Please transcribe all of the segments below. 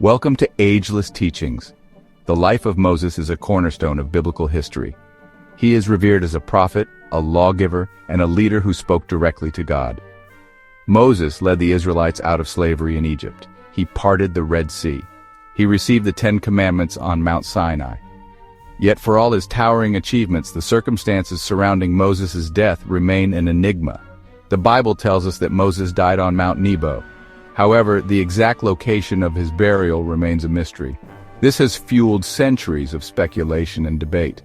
Welcome to Ageless Teachings. The life of Moses is a cornerstone of biblical history. He is revered as a prophet, a lawgiver, and a leader who spoke directly to God. Moses led the Israelites out of slavery in Egypt. He parted the Red Sea. He received the Ten Commandments on Mount Sinai. Yet for all his towering achievements, the circumstances surrounding Moses' death remain an enigma. The Bible tells us that Moses died on Mount Nebo. However, the exact location of his burial remains a mystery. This has fueled centuries of speculation and debate.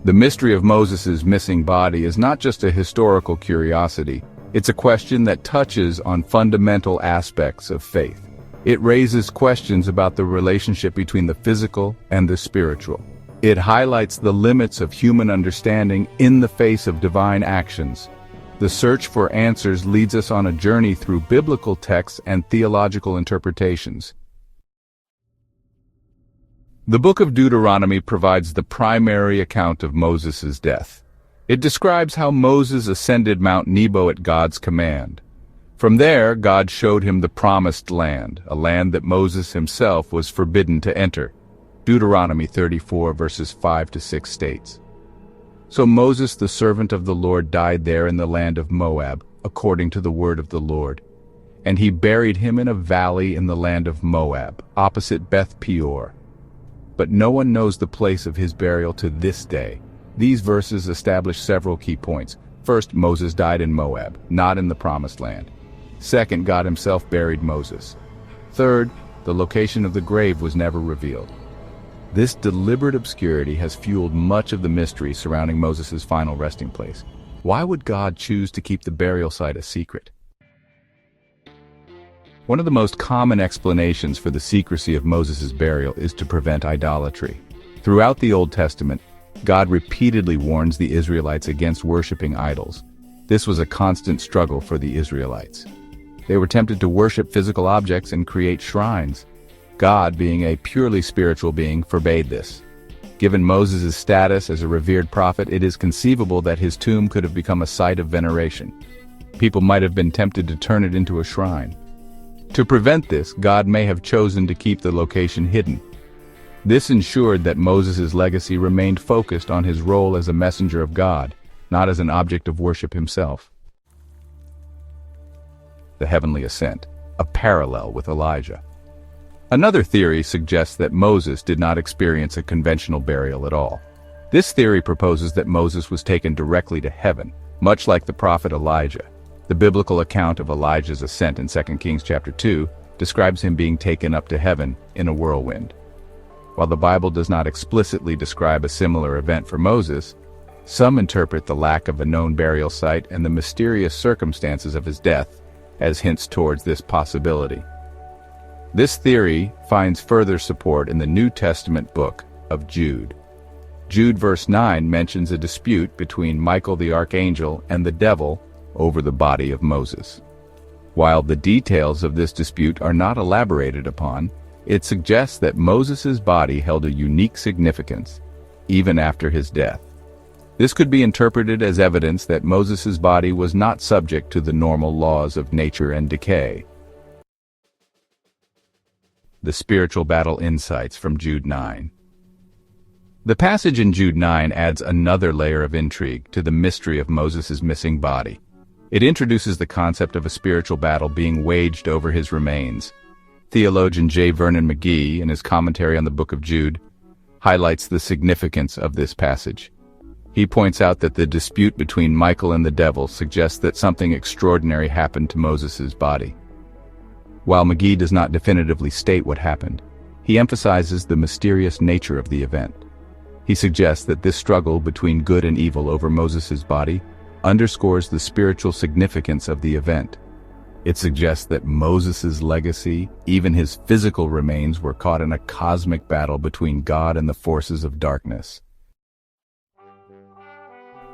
The mystery of Moses' missing body is not just a historical curiosity. It's a question that touches on fundamental aspects of faith. It raises questions about the relationship between the physical and the spiritual. It highlights the limits of human understanding in the face of divine actions. The search for answers leads us on a journey through biblical texts and theological interpretations. The book of Deuteronomy provides the primary account of Moses' death. It describes how Moses ascended Mount Nebo at God's command. From there, God showed him the promised land, a land that Moses himself was forbidden to enter. Deuteronomy 34 verses 5 to 6 states, "So Moses the servant of the Lord died there in the land of Moab, according to the word of the Lord. And he buried him in a valley in the land of Moab, opposite Beth Peor. But no one knows the place of his burial to this day." These verses establish several key points. First, Moses died in Moab, not in the Promised Land. Second, God himself buried Moses. Third, the location of the grave was never revealed. This deliberate obscurity has fueled much of the mystery surrounding Moses' final resting place. Why would God choose to keep the burial site a secret? One of the most common explanations for the secrecy of Moses' burial is to prevent idolatry. Throughout the Old Testament, God repeatedly warns the Israelites against worshiping idols. This was a constant struggle for the Israelites. They were tempted to worship physical objects and create shrines. God, being a purely spiritual being, forbade this. Given Moses' status as a revered prophet, it is conceivable that his tomb could have become a site of veneration. People might have been tempted to turn it into a shrine. To prevent this, God may have chosen to keep the location hidden. This ensured that Moses' legacy remained focused on his role as a messenger of God, not as an object of worship himself. The heavenly ascent, a parallel with Elijah. Another theory suggests that Moses did not experience a conventional burial at all. This theory proposes that Moses was taken directly to heaven, much like the prophet Elijah. The biblical account of Elijah's ascent in 2 Kings chapter 2 describes him being taken up to heaven in a whirlwind. While the Bible does not explicitly describe a similar event for Moses, some interpret the lack of a known burial site and the mysterious circumstances of his death as hints towards this possibility. This theory finds further support in the New Testament book of Jude. Jude verse 9 mentions a dispute between Michael the archangel and the devil over the body of Moses. While the details of this dispute are not elaborated upon, it suggests that Moses' body held a unique significance, even after his death. This could be interpreted as evidence that Moses' body was not subject to the normal laws of nature and decay. The spiritual battle insights from Jude 9. The passage in Jude 9 adds another layer of intrigue to the mystery of Moses' missing body. It introduces the concept of a spiritual battle being waged over his remains. Theologian J. Vernon McGee, in his commentary on the book of Jude, highlights the significance of this passage. He points out that the dispute between Michael and the devil suggests that something extraordinary happened to Moses' body. While McGee does not definitively state what happened, he emphasizes the mysterious nature of the event. He suggests that this struggle between good and evil over Moses' body underscores the spiritual significance of the event. It suggests that Moses' legacy, even his physical remains, were caught in a cosmic battle between God and the forces of darkness.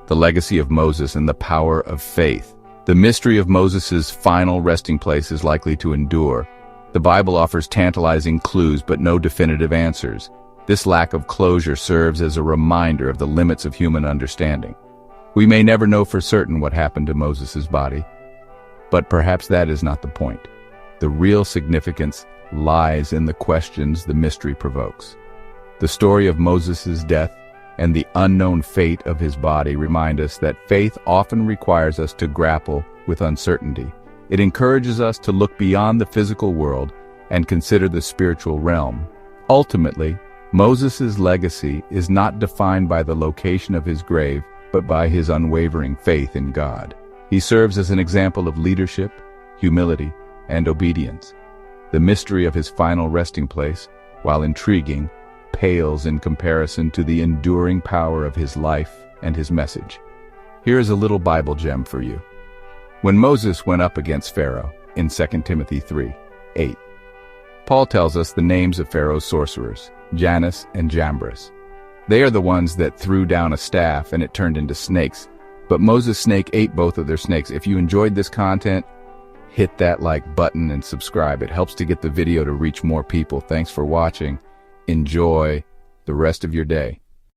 The legacy of Moses and the power of faith. The mystery of Moses' final resting place is likely to endure. The Bible offers tantalizing clues but no definitive answers. This lack of closure serves as a reminder of the limits of human understanding. We may never know for certain what happened to Moses' body, but perhaps that is not the point. The real significance lies in the questions the mystery provokes. The story of Moses' death and the unknown fate of his body remind us that faith often requires us to grapple with uncertainty. It encourages us to look beyond the physical world and consider the spiritual realm. Ultimately, Moses' legacy is not defined by the location of his grave, but by his unwavering faith in God. He serves as an example of leadership, humility, and obedience. The mystery of his final resting place, while intriguing, pales in comparison to the enduring power of his life and his message. Here is a little Bible gem for you. When Moses went up against Pharaoh, in 2 Timothy 3:8, Paul tells us the names of Pharaoh's sorcerers, Jannes and Jambres. They are the ones that threw down a staff and it turned into snakes, but Moses' snake ate both of their snakes. If you enjoyed this content, hit that like button and subscribe. It helps to get the video to reach more people. Thanks for watching. Enjoy the rest of your day.